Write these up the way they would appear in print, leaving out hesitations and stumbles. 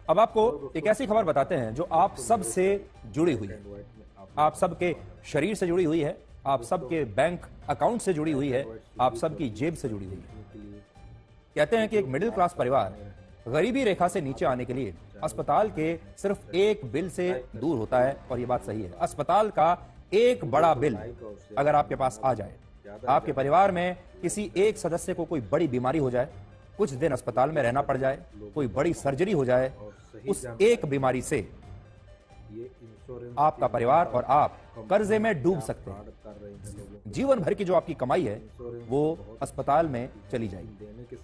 अब आपको एक ऐसी खबर बताते हैं जो आप सब से जुड़ी हुई है, आप सबके शरीर से जुड़ी हुई है, आप सबके बैंक अकाउंट से जुड़ी हुई है, आप सबकी जेब से जुड़ी हुई है। कहते हैं कि एक मिडिल क्लास परिवार गरीबी रेखा से नीचे आने के लिए अस्पताल के सिर्फ एक बिल से दूर होता है, और ये बात सही है। अस्पताल का एक बड़ा बिल अगर आपके पास आ जाए, आपके परिवार में किसी एक सदस्य को कोई बड़ी बीमारी हो जाए, कुछ दिन अस्पताल में रहना पड़ जाए, कोई बड़ी सर्जरी हो जाए, उस एक बीमारी से आपका परिवार और आप कर्जे में डूब सकते हैं। जीवन भर की जो आपकी कमाई है वो अस्पताल में चली जाएगी।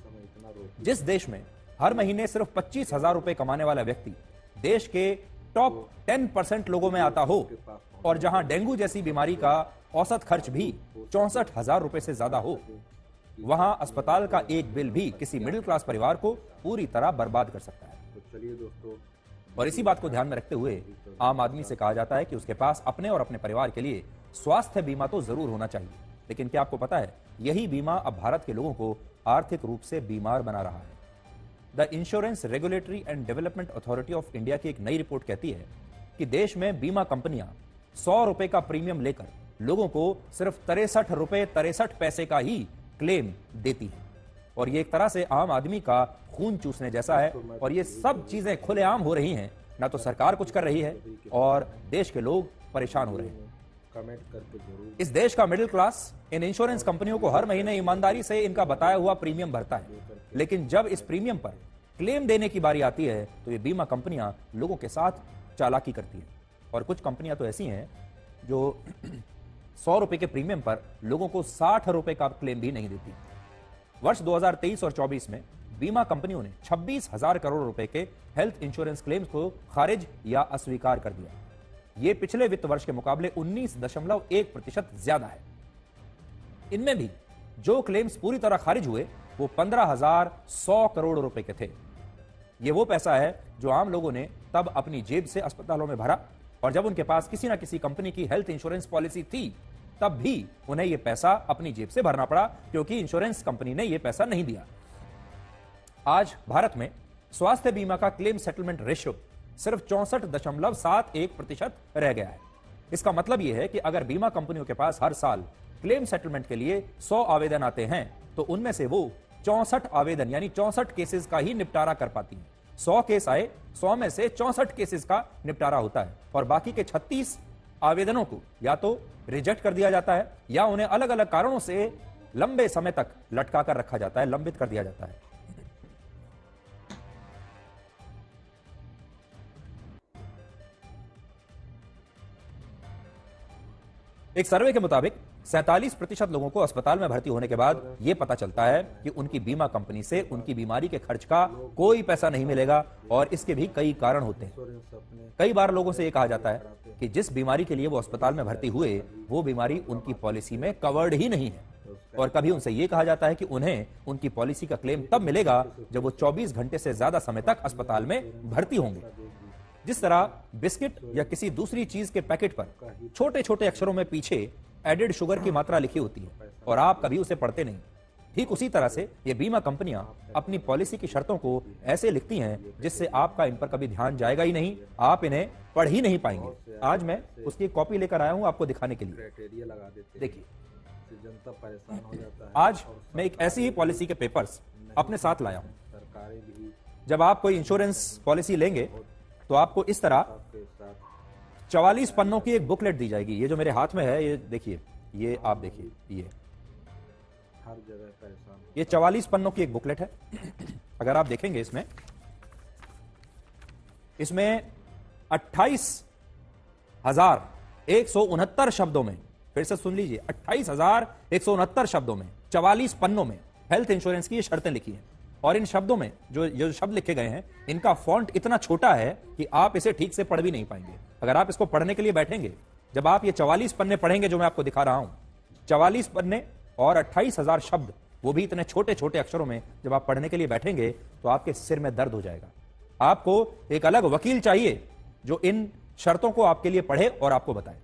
जिस देश में हर महीने सिर्फ 25,000 रुपए कमाने वाला व्यक्ति देश के टॉप 10% लोगों में आता हो, और जहां डेंगू जैसी बीमारी का औसत खर्च भी 64,000 रुपए से ज्यादा हो, वहां अस्पताल का एक बिल भी किसी मिडिल क्लास परिवार को पूरी तरह बर्बाद कर सकता है। चलिए दोस्तों, और इसी बात को ध्यान में रखते हुए आम आदमी से कहा जाता है कि उसके पास अपने और अपने परिवार के लिए स्वास्थ्य बीमा तो जरूर होना चाहिए। लेकिन क्या आपको पता है, यही बीमा अब भारत के लोगों को आर्थिक रूप से बीमार बना रहा है। The insurance regulatory and development authority of India की एक नई रिपोर्ट कहती है कि देश में बीमा कंपनियां 100 रुपए का प्रीमियम लेकर लोगों को सिर्फ 63 रुपए 63 पैसे का ही क्लेम देती है। और ये एक तरह से आम आदमी का खून चूसने जैसा है, और ये सब चीजें खुलेआम हो रही हैं। ना तो सरकार कुछ कर रही है और देश के लोग परेशान हो रहे हैं। कमेंट करके जरूर। इस देश का मिडिल क्लास इन इंश्योरेंस कंपनियों को हर महीने ईमानदारी से इनका बताया हुआ प्रीमियम भरता है, लेकिन जब इस प्रीमियम पर क्लेम देने की बारी आती है तो ये बीमा कंपनियां लोगों के साथ चालाकी करती हैं। और कुछ कंपनियां तो ऐसी हैं जो 100 रुपए के प्रीमियम पर लोगों को 60 रुपए का क्लेम भी नहीं देती। वर्ष 2023 और 24 में बीमा कंपनियों ने 26,000 करोड़ रुपए के हेल्थ इंश्योरेंस क्लेम्स को खारिज या अस्वीकार कर दिया। यह पिछले वित्त वर्ष के मुकाबले 19.1% ज्यादा है। इनमें भी जो क्लेम्स पूरी तरह खारिज हुए वो 15,100 करोड़ रुपए के थे। यह वो पैसा है जो आम लोगों ने तब अपनी जेब से अस्पतालों में भरा, और जब उनके पास किसी ना किसी कंपनी की हेल्थ इंश्योरेंस पॉलिसी थी तब भी उन्हें यह पैसा अपनी जेब से भरना पड़ा, क्योंकि इंश्योरेंस कंपनी ने यह पैसा नहीं दिया। आज भारत में स्वास्थ्य बीमा का क्लेम सेटलमेंट रेशियो सिर्फ 64.71% रह गया है। इसका मतलब यह है कि अगर बीमा कंपनियों के पास हर साल क्लेम सेटलमेंट के लिए 100 आवेदन आते हैं तो उनमें से वो 64 आवेदन यानी 64 केसेस का ही निपटारा कर पाती है। 100 केस आए, 100 में से 64 केसेस का निपटारा होता है, और बाकी के 36 आवेदनों को या तो रिजेक्ट कर दिया जाता है या उन्हें अलग अलग कारणों से लंबे समय तक लटका कर रखा जाता है, लंबित कर दिया जाता है। एक सर्वे के मुताबिक 47% लोगों को अस्पताल में भर्ती होने के बाद यह पता चलता है कि उनकी बीमा कंपनी से उनकी बीमारी के खर्च का कोई पैसा नहीं मिलेगा, और इसके भी कई कारण होते हैं। कई बार लोगों से यह कहा जाता है कि जिस बीमारी के लिए वो अस्पताल में भर्ती हुए वो बीमारी उनकी पॉलिसी में कवर्ड ही नहीं है, और कभी उनसे यह कहा जाता है कि उन्हें उनकी पॉलिसी का क्लेम तब मिलेगा जब वो 24 घंटे से ज्यादा समय तक अस्पताल में भर्ती होंगे। जिस तरह बिस्किट या किसी दूसरी चीज के पैकेट पर छोटे छोटे अक्षरों में पीछे एडेड शुगर की मात्रा लिखी होती है और आप कभी उसे पढ़ते नहीं, ठीक उसी तरह से ये बीमा कंपनियां अपनी पॉलिसी की शर्तों को ऐसे लिखती हैं जिससे आपका इन पर कभी ध्यान जाएगा ही नहीं, आप इन्हें पढ़ ही नहीं पाएंगे। आज मैं उसकी कॉपी लेकर आया हूं आपको दिखाने के लिए। देखिए, जनता परेशान हो जाता है। आज मैं एक ऐसी ही पॉलिसी के पेपर्स अपने साथ लाया हूं। जब आप कोई इंश्योरेंस पॉलिसी लेंगे तो आपको इस तरह 44 पन्नों की एक बुकलेट दी जाएगी। ये जो मेरे हाथ में है, ये देखिए, ये आप देखिए, ये हर जगह परेशान, ये 44 पन्नों की एक बुकलेट है। अगर आप देखेंगे इसमें 28,169 शब्दों में, फिर से सुन लीजिए, 28,169 शब्दों में 44 पन्नों में हेल्थ इंश्योरेंस की ये शर्तें लिखी हैं। और इन शब्दों में जो शब्द लिखे गए हैं, इनका फॉन्ट इतना छोटा है कि आप इसे ठीक से पढ़ भी नहीं पाएंगे। अगर आप इसको पढ़ने के लिए बैठेंगे, जब आप ये 44 पन्ने पढ़ेंगे जो मैं आपको दिखा रहा हूं, 44 पन्ने और 28,000 शब्द, वो भी इतने छोटे छोटे अक्षरों में, जब आप पढ़ने के लिए बैठेंगे तो आपके सिर में दर्द हो जाएगा। आपको एक अलग वकील चाहिए जो इन शर्तों को आपके लिए पढ़े और आपको बताए,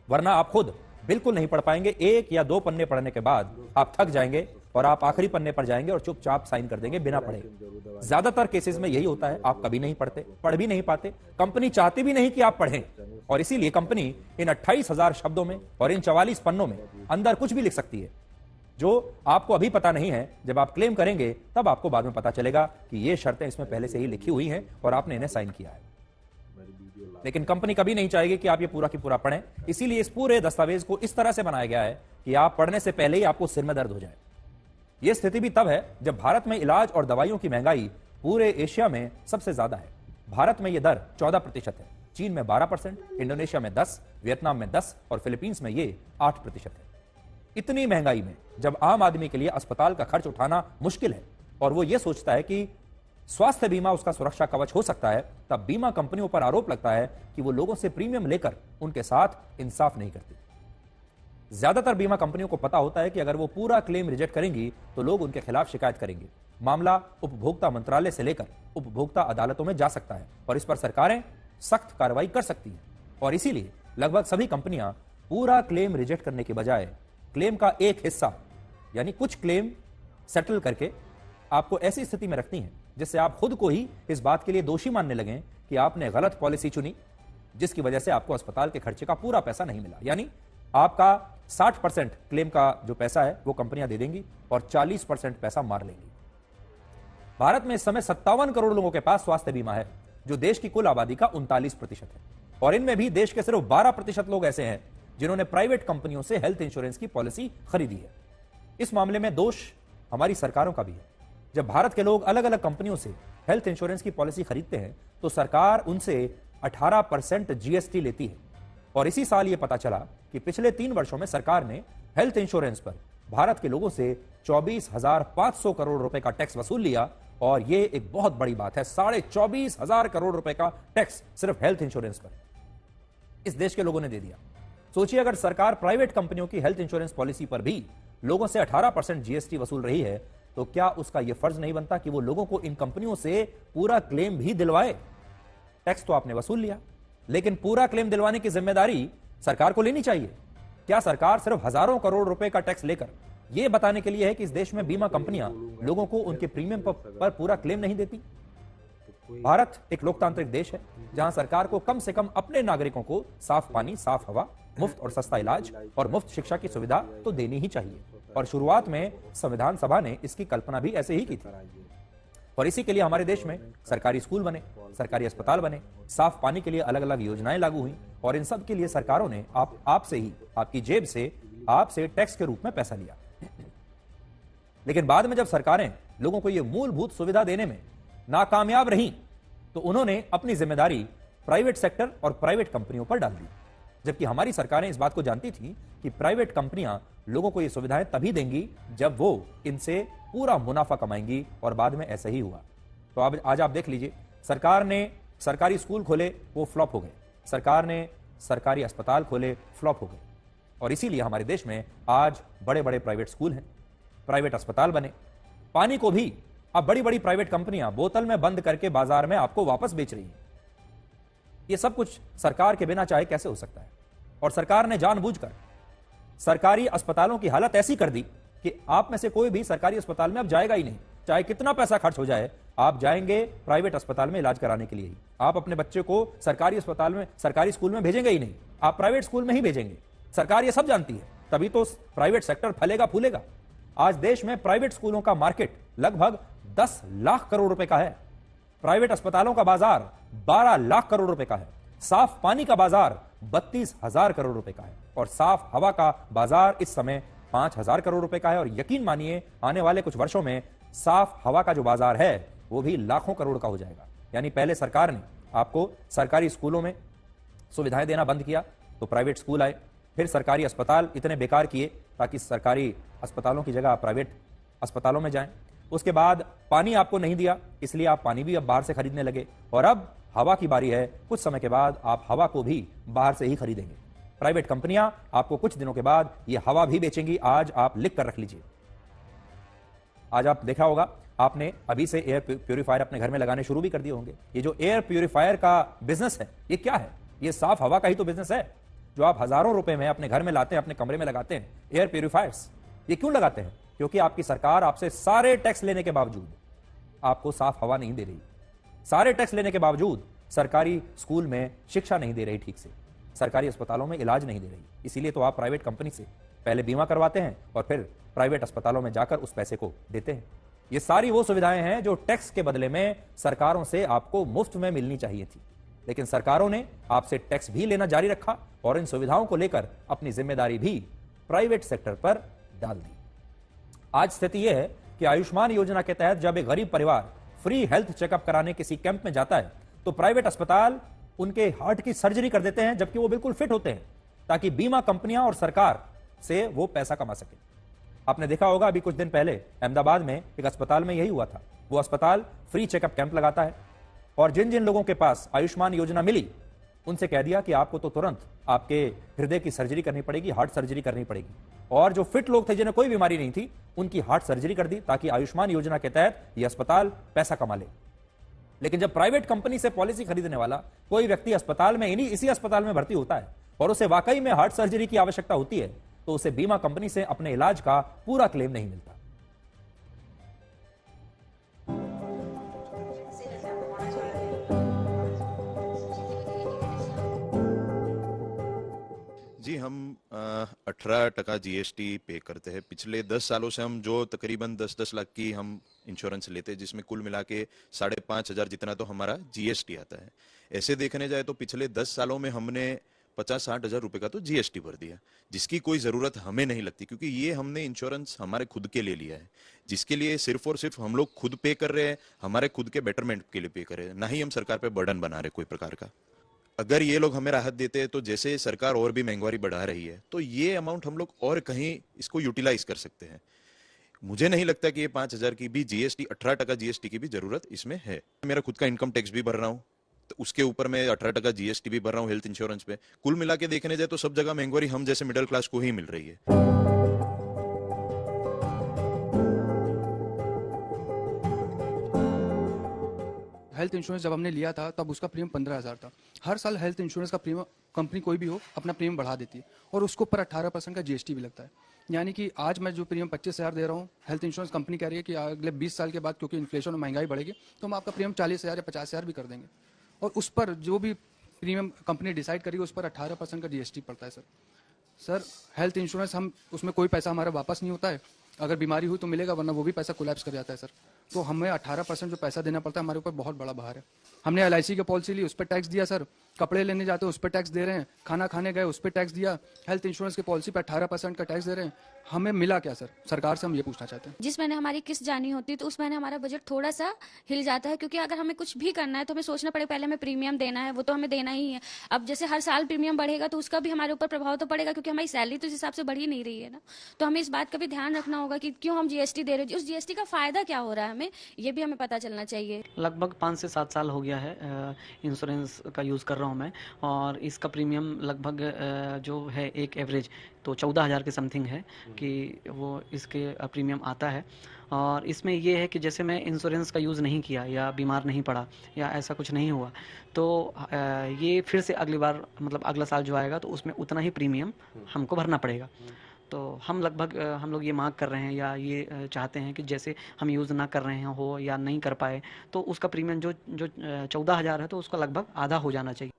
वरना आप खुद बिल्कुल नहीं पढ़ पाएंगे। 1 या 2 पन्ने पढ़ने के बाद आप थक जाएंगे और आप आखिरी पन्ने पर जाएंगे और चुपचाप साइन कर देंगे बिना पढ़े। ज्यादातर केसेस में यही होता है, आप कभी नहीं पढ़ते, पढ़ भी नहीं पाते, कंपनी चाहती भी नहीं कि आप पढ़ें, और इसीलिए कंपनी इन 28,000 शब्दों में और इन 44 पन्नों में अंदर कुछ भी लिख सकती है जो आपको अभी पता नहीं है। जब आप क्लेम करेंगे तब आपको बाद में पता चलेगा कि ये शर्तें इसमें पहले से ही लिखी हुई हैं और आपने इन्हें साइन किया है। लेकिन कंपनी कभी नहीं चाहेगी कि आप ये पूरा की पूरा पढ़ें, इसीलिए इस पूरे दस्तावेज को इस तरह से बनाया गया है कि आप पढ़ने से पहले ही आपको सिर में दर्द हो जाए। यह स्थिति भी तब है जब भारत में इलाज और दवाइयों की महंगाई पूरे एशिया में सबसे ज्यादा है। भारत में यह दर 14% है, चीन में 12%, इंडोनेशिया में 10%, वियतनाम में 10% और फिलीपींस में ये 8% है। इतनी महंगाई में जब आम आदमी के लिए अस्पताल का खर्च उठाना मुश्किल है और वो ये सोचता है कि स्वास्थ्य बीमा उसका सुरक्षा कवच हो सकता है, तब बीमा कंपनियों पर आरोप लगता है कि वो लोगों से प्रीमियम लेकर उनके साथ इंसाफ नहीं करती। ज्यादातर बीमा कंपनियों को पता होता है कि अगर वो पूरा क्लेम रिजेक्ट करेंगी तो लोग उनके खिलाफ शिकायत करेंगे। मामला उपभोक्ता मंत्रालय से लेकर उपभोक्ता अदालतों में जा सकता है और इस पर सरकारें सख्त कार्रवाई कर सकती हैं। और इसीलिए लगभग सभी कंपनियां पूरा क्लेम रिजेक्ट करने के बजाय क्लेम का एक हिस्सा यानी कुछ क्लेम सेटल करके आपको ऐसी स्थिति में रखती हैं जिससे आप खुद को ही इस बात के लिए दोषी मानने लगें कि आपने गलत पॉलिसी चुनी, जिसकी वजह से आपको अस्पताल के खर्चे का पूरा पैसा नहीं मिला। यानी आपका 60% क्लेम का जो पैसा है वो कंपनियां दे देंगी और 40% पैसा मार लेंगी। भारत में इस समय 57 करोड़ लोगों के पास स्वास्थ्य बीमा है, जो देश की कुल आबादी का 39% है, और इनमें भी देश के सिर्फ 12% लोग ऐसे हैं जिन्होंने प्राइवेट कंपनियों से हेल्थ इंश्योरेंस की पॉलिसी खरीदी है। इस मामले में दोष हमारी सरकारों का भी है। जब भारत के लोग अलग अलग कंपनियों से हेल्थ इंश्योरेंस की पॉलिसी खरीदते हैं तो सरकार उनसे 18% जीएसटी लेती है। और इसी साल यह पता चला कि पिछले 3 वर्षों में सरकार ने हेल्थ इंश्योरेंस पर भारत के लोगों से 24,500 करोड़ रुपए का टैक्स वसूल लिया, और यह एक बहुत बड़ी बात है। 24,500 करोड़ रुपए का टैक्स सिर्फ हेल्थ इंश्योरेंस पर इस देश के लोगों ने दे दिया। सोचिए, अगर सरकार प्राइवेट कंपनियों की हेल्थ इंश्योरेंस पॉलिसी पर भी लोगों से 18% जीएसटी वसूल रही है तो क्या उसका यह फर्ज नहीं बनता कि वो लोगों को इन कंपनियों से पूरा क्लेम भी दिलवाए? टैक्स तो आपने वसूल लिया, लेकिन पूरा क्लेम दिलवाने की जिम्मेदारी सरकार को लेनी चाहिए। क्या सरकार सिर्फ हजारों करोड़ रुपए का टैक्स लेकर यह बताने के लिए है कि इस देश में बीमा कंपनियां लोगों को उनके प्रीमियम पर पूरा क्लेम नहीं देती? भारत एक लोकतांत्रिक देश है जहां सरकार को कम से कम अपने नागरिकों को साफ पानी, साफ हवा, मुफ्त और सस्ता इलाज और मुफ्त शिक्षा की सुविधा तो देनी ही चाहिए। और शुरुआत में संविधान सभा ने इसकी कल्पना भी ऐसे ही की थी। और इसी के लिए हमारे देश में सरकारी स्कूल बने, सरकारी अस्पताल बने, साफ पानी के लिए अलग अलग योजनाएं लागू हुई, और इन सब के लिए सरकारों ने आपसे ही, आपकी जेब से, आपसे टैक्स के रूप में पैसा लिया। लेकिन बाद में जब सरकारें लोगों को यह मूलभूत सुविधा देने में नाकामयाब रहीं तो उन्होंने अपनी जिम्मेदारी प्राइवेट सेक्टर और प्राइवेट कंपनियों पर डाल दी, जबकि हमारी सरकारें इस बात को जानती थी कि प्राइवेट कंपनियां लोगों को ये सुविधाएं तभी देंगी जब वो इनसे पूरा मुनाफा कमाएंगी, और बाद में ऐसा ही हुआ। तो अब आज आप देख लीजिए, सरकार ने सरकारी स्कूल खोले, वो फ्लॉप हो गए, सरकार ने सरकारी अस्पताल खोले, फ्लॉप हो गए, और इसीलिए हमारे देश में आज बड़े बड़े प्राइवेट स्कूल हैं, प्राइवेट अस्पताल बने। पानी को भी अब बड़ी बड़ी प्राइवेट कंपनियां बोतल में बंद करके बाजार में आपको वापस बेच रही हैं। ये सब कुछ सरकार के बिना चाहे कैसे हो सकता है? और सरकार ने जानबूझकर सरकारी अस्पतालों की हालत ऐसी कर दी कि आप में से कोई भी सरकारी अस्पताल में अब जाएगा ही नहीं। चाहे कितना पैसा खर्च हो जाए, आप जाएंगे प्राइवेट अस्पताल में इलाज कराने के लिए ही। आप अपने बच्चे को सरकारी अस्पताल में, सरकारी स्कूल में भेजेंगे ही नहीं, आप प्राइवेट स्कूल में ही भेजेंगे। सरकार ये सब जानती है, तभी तो प्राइवेट सेक्टर फैलेगा फूलेगा। आज देश में प्राइवेट स्कूलों का मार्केट लगभग 10 लाख करोड़ रुपए का है, प्राइवेट अस्पतालों का बाजार 12 लाख करोड़ रुपए का है, साफ पानी का बाजार 32,000 करोड़ रुपए का है, और साफ हवा का बाजार इस समय 5,000 करोड़ रुपए का है। और यकीन मानिए, आने वाले कुछ वर्षों में साफ हवा का जो बाजार है वो भी लाखों करोड़ का हो जाएगा। यानी पहले सरकार ने आपको सरकारी स्कूलों में सुविधाएं देना बंद किया तो प्राइवेट स्कूल आए, फिर सरकारी अस्पताल इतने बेकार किए ताकि सरकारी अस्पतालों की जगह आप प्राइवेट अस्पतालों में जाएं। उसके बाद पानी आपको नहीं दिया, इसलिए आप पानी भी अब बाहर से खरीदने लगे, और अब हवा की बारी है। कुछ समय के बाद आप हवा को भी बाहर से ही खरीदेंगे। प्राइवेट कंपनियां आपको कुछ दिनों के बाद ये हवा भी बेचेंगी। आज आप लिख कर रख लीजिए। आज आप देखा होगा, आपने अभी से एयर प्यूरिफायर अपने घर में लगाने शुरू भी कर दिए होंगे। ये जो एयर प्यूरिफायर का बिजनेस है, ये क्या है? ये साफ हवा का ही तो बिजनेस है, जो आप हजारों रुपए में अपने घर में लाते हैं, अपने कमरे में लगाते हैं। एयर प्यूरिफायर्स ये क्यों लगाते हैं? क्योंकि आपकी सरकार आपसे सारे टैक्स लेने के बावजूद आपको साफ हवा नहीं दे रही। सारे टैक्स लेने के बावजूद सरकारी स्कूल में शिक्षा नहीं दे रही ठीक से, सरकारी अस्पतालों में इलाज नहीं दे रही। इसीलिए तो आप प्राइवेट कंपनी से पहले बीमा करवाते हैं और फिर प्राइवेट अस्पतालों में जाकर उस पैसे को देते हैं। ये सारी वो सुविधाएं हैं जो टैक्स के बदले में सरकारों से आपको मुफ्त में मिलनी चाहिए थी, लेकिन सरकारों ने आपसे टैक्स भी लेना जारी रखा और इन सुविधाओं को लेकर अपनी जिम्मेदारी भी प्राइवेट सेक्टर पर डाल दी। आज स्थिति यह है कि आयुष्मान योजना के तहत जब एक गरीब परिवार फ्री हेल्थ चेकअप कराने किसी कैंप में जाता है तो प्राइवेट अस्पताल उनके हार्ट की सर्जरी कर देते हैं, जबकि वो बिल्कुल फिट होते हैं, ताकि बीमा कंपनियां और सरकार से वो पैसा कमा सके। आपने देखा होगा अभी कुछ दिन पहले अहमदाबाद में एक अस्पताल में यही हुआ था। वो अस्पताल फ्री चेकअप कैंप लगाता है और जिन जिन लोगों के पास आयुष्मान योजना मिली उनसे कह दिया कि आपको तो तुरंत आपके हृदय की सर्जरी करनी पड़ेगी, हार्ट सर्जरी करनी पड़ेगी। और जो फिट लोग थे जिन्हें कोई बीमारी नहीं थी उनकी हार्ट सर्जरी कर दी, ताकि आयुष्मान योजना के तहत यह अस्पताल पैसा कमा ले। लेकिन जब प्राइवेट कंपनी से पॉलिसी खरीदने वाला कोई व्यक्ति अस्पताल में इसी अस्पताल में भर्ती होता है और उसे वाकई में हार्ट सर्जरी की आवश्यकता होती है तो उसे बीमा कंपनी से अपने इलाज का पूरा क्लेम नहीं मिलता। जी, हम 18% जीएसटी पे करते हैं। पिछले 10 सालों से हम जो तकरीबन 10-10 लाख की हम इंश्योरेंस लेते हैं, जिसमें कुल मिला के 5,500 जितना तो हमारा जीएसटी आता है। ऐसे देखने जाए तो पिछले 10 सालों में हमने 50-60 हजार रुपए का तो जीएसटी भर दिया, जिसकी कोई जरूरत हमें नहीं लगती, क्योंकि ये हमने इंश्योरेंस हमारे खुद के लिए लिया है, जिसके लिए सिर्फ और सिर्फ हम लोग खुद पे कर रहे हैं, हमारे खुद के बेटरमेंट के लिए पे कर रहे हैं, ना ही हम सरकार पे बर्डन बना रहे कोई प्रकार का। अगर ये लोग हमें राहत देते हैं तो जैसे सरकार और भी महंगाई बढ़ा रही है तो ये अमाउंट हम लोग और कहीं इसको यूटिलाइज कर सकते हैं। मुझे नहीं लगता कि ये 5,000 की भी जीएसटी, 18% जीएसटी की भी जरूरत इसमें है। मेरा खुद का इनकम टैक्स भी भर रहा हूँ, तो उसके ऊपर मैं 18% जीएसटी भी भर रहा हूँ हेल्थ इंश्योरेंस पे। कुल मिला के देखने जाए तो सब जगह महंगाई हम जैसे मिडिल क्लास को ही मिल रही है। हेल्थ इंश्योरेंस जब हमने लिया था तब उसका प्रीमियम 15,000 था। हर साल हेल्थ इंश्योरेंस का प्रीमियम कंपनी कोई भी हो अपना प्रीमियम बढ़ा देती है और उसके ऊपर 18% का जीएसटी भी लगता है। यानी कि आज मैं जो प्रीमियम 25,000 दे रहा हूँ, हेल्थ इंश्योरेंस कंपनी कह रही है कि अगले 20 साल के बाद क्योंकि इन्फ्लेशन और महंगाई बढ़ेगी तो हम आपका प्रीमियम 40,000 या 50,000 भी कर देंगे, और उस पर जो भी प्रीमियम कंपनी डिसाइड करेगी उस पर 18% का जीएसटी पड़ता है। सर हेल्थ इंश्योरेंस हम उसमें कोई पैसा हमारा वापस नहीं होता है। अगर बीमारी हुई तो मिलेगा, वरना वो भी पैसा कोलैप्स कर जाता है सर। तो हमें 18% जो पैसा देना पड़ता है हमारे ऊपर बहुत बड़ा भार है। हमने एलआईसी की पॉलिसी ली, उस पर टैक्स दिया सर, कपड़े लेने जाते हैं उस पर टैक्स दे रहे हैं, खाना खाने गए उस पर टैक्स दिया, हेल्थ इंश्योरेंस की पॉलिसी पर 18% का टैक्स दे रहे हैं। हमें मिला क्या सर? सरकार से हम ये पूछना चाहते हैं। जिस महीने हमारी किस्त जानी होती है तो उस महीने हमारा बजट थोड़ा सा हिल जाता है, क्योंकि अगर हमें कुछ भी करना है तो हमें सोचना पड़ेगा पहले हमें प्रीमियम देना है, वो तो हमें देना ही है। अब जैसे हर साल प्रीमियम बढ़ेगा तो उसका भी हमारे ऊपर प्रभाव तो पड़ेगा, क्योंकि हमारी सैलरी तो इस हिसाब से बढ़ ही नहीं रही है ना। तो हमें इस बात का भी ध्यान रखना होगा कि क्यों हम जीएसटी दे रहे हैं, उस जीएसटी का फायदा क्या हो रहा है, हमें ये भी हमें पता चलना चाहिए। लगभग 5 से 7 साल हो गया है इंश्योरेंस का यूज़ कर रहा हूँ मैं, और इसका प्रीमियम लगभग जो है एक एवरेज तो 14,000 के समथिंग है कि वो इसके प्रीमियम आता है। और इसमें ये है कि जैसे मैं इंश्योरेंस का यूज़ नहीं किया या बीमार नहीं पड़ा या ऐसा कुछ नहीं हुआ तो ये फिर से अगली बार मतलब अगला साल जो आएगा तो उसमें उतना ही प्रीमियम हमको भरना पड़ेगा। तो हम लोग ये मांग कर रहे हैं या ये चाहते हैं कि जैसे हम यूज़ ना कर रहे हैं हो या नहीं कर पाए तो उसका प्रीमियम जो 14,000 है तो उसका लगभग आधा हो जाना चाहिए।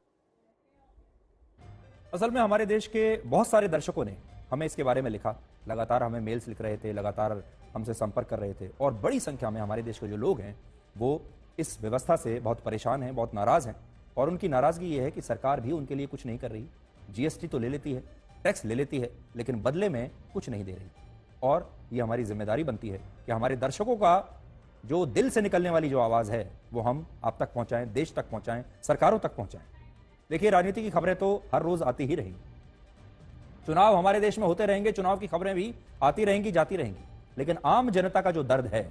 असल में हमारे देश के बहुत सारे दर्शकों ने हमें इसके बारे में लिखा, लगातार हमें मेल्स लिख रहे थे, लगातार हमसे संपर्क कर रहे थे, और बड़ी संख्या में हमारे देश के जो लोग हैं वो इस व्यवस्था से बहुत परेशान हैं, बहुत नाराज हैं। और उनकी नाराजगी ये है कि सरकार भी उनके लिए कुछ नहीं कर रही। जीएसटी तो ले लेती है, टैक्स ले लेती है, लेकिन बदले में कुछ नहीं दे रही। और ये हमारी जिम्मेदारी बनती है कि हमारे दर्शकों का जो दिल से निकलने वाली जो आवाज़ है वो हम आप तक पहुंचाएं, देश तक पहुंचाएं, सरकारों तक पहुंचाएं। देखिए, राजनीति की खबरें तो हर रोज आती ही रहेंगी, चुनाव हमारे देश में होते रहेंगे, चुनाव की खबरें भी आती रहेंगी, जाती रहेंगी, लेकिन आम जनता का जो दर्द है,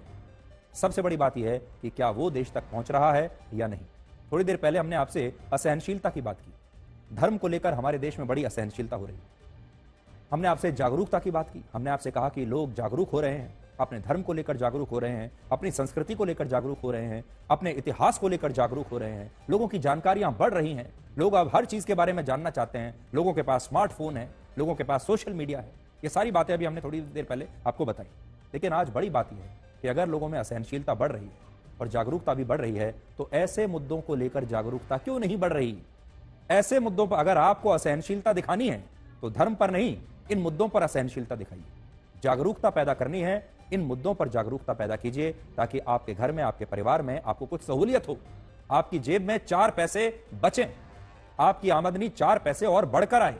सबसे बड़ी बात यह है कि क्या वो देश तक पहुंच रहा है या नहीं। थोड़ी देर पहले हमने आपसे असहनशीलता की बात की। धर्म को लेकर हमारे देश में बड़ी असहनशीलता हो रही है। हमने आपसे जागरूकता की बात की। हमने आपसे कहा कि लोग जागरूक हो रहे हैं, अपने धर्म को लेकर जागरूक हो रहे हैं, अपनी संस्कृति को लेकर जागरूक हो रहे हैं, अपने इतिहास को लेकर जागरूक हो रहे हैं। लोगों की जानकारियां बढ़ रही हैं, लोग अब हर चीज के बारे में जानना चाहते हैं। लोगों के पास स्मार्टफोन है, लोगों के पास सोशल मीडिया है। ये सारी बातें अभी हमने थोड़ी देर पहले आपको बताई। लेकिन आज बड़ी बात यह है कि अगर लोगों में असहनशीलता बढ़ रही है और जागरूकता भी बढ़ रही है, तो ऐसे मुद्दों को लेकर जागरूकता क्यों नहीं बढ़ रही? ऐसे मुद्दों पर अगर आपको असहनशीलता दिखानी है तो धर्म पर नहीं, इन मुद्दों पर असहनशीलता दिखाइए। जागरूकता पैदा करनी है, इन मुद्दों पर जागरूकता पैदा कीजिए, ताकि आपके घर में, आपके परिवार में आपको कुछ सहूलियत हो, आपकी जेब में 4 पैसे बचें, आपकी आमदनी 4 पैसे और बढ़कर आए,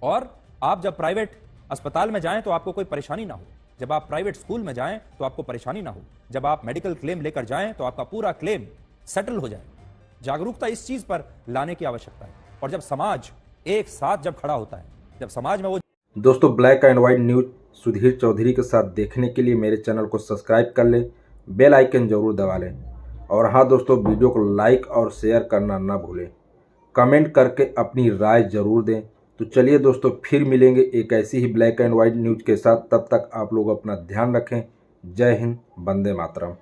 और आप जब प्राइवेट अस्पताल में जाएं तो आपको कोई परेशानी ना हो, जब आप प्राइवेट स्कूल में जाएं तो आपको परेशानी ना हो, जब आप मेडिकल क्लेम लेकर जाएं तो आपका पूरा क्लेम सेटल हो जाए। जागरूकता इस चीज पर लाने की आवश्यकता है। और जब समाज एक साथ जब खड़ा होता है, जब समाज में वो दोस्तों black and white news Sudhir Chaudhary के साथ देखने के लिए मेरे चैनल को सब्सक्राइब कर लें, बेल आइकन जरूर दबा लें, और हाँ दोस्तों, वीडियो को लाइक और शेयर करना ना भूलें, कमेंट करके अपनी राय जरूर दें। तो चलिए दोस्तों, फिर मिलेंगे एक ऐसी ही ब्लैक एंड व्हाइट न्यूज के साथ। तब तक आप लोग अपना ध्यान रखें। जय हिंद, वंदे मातरम।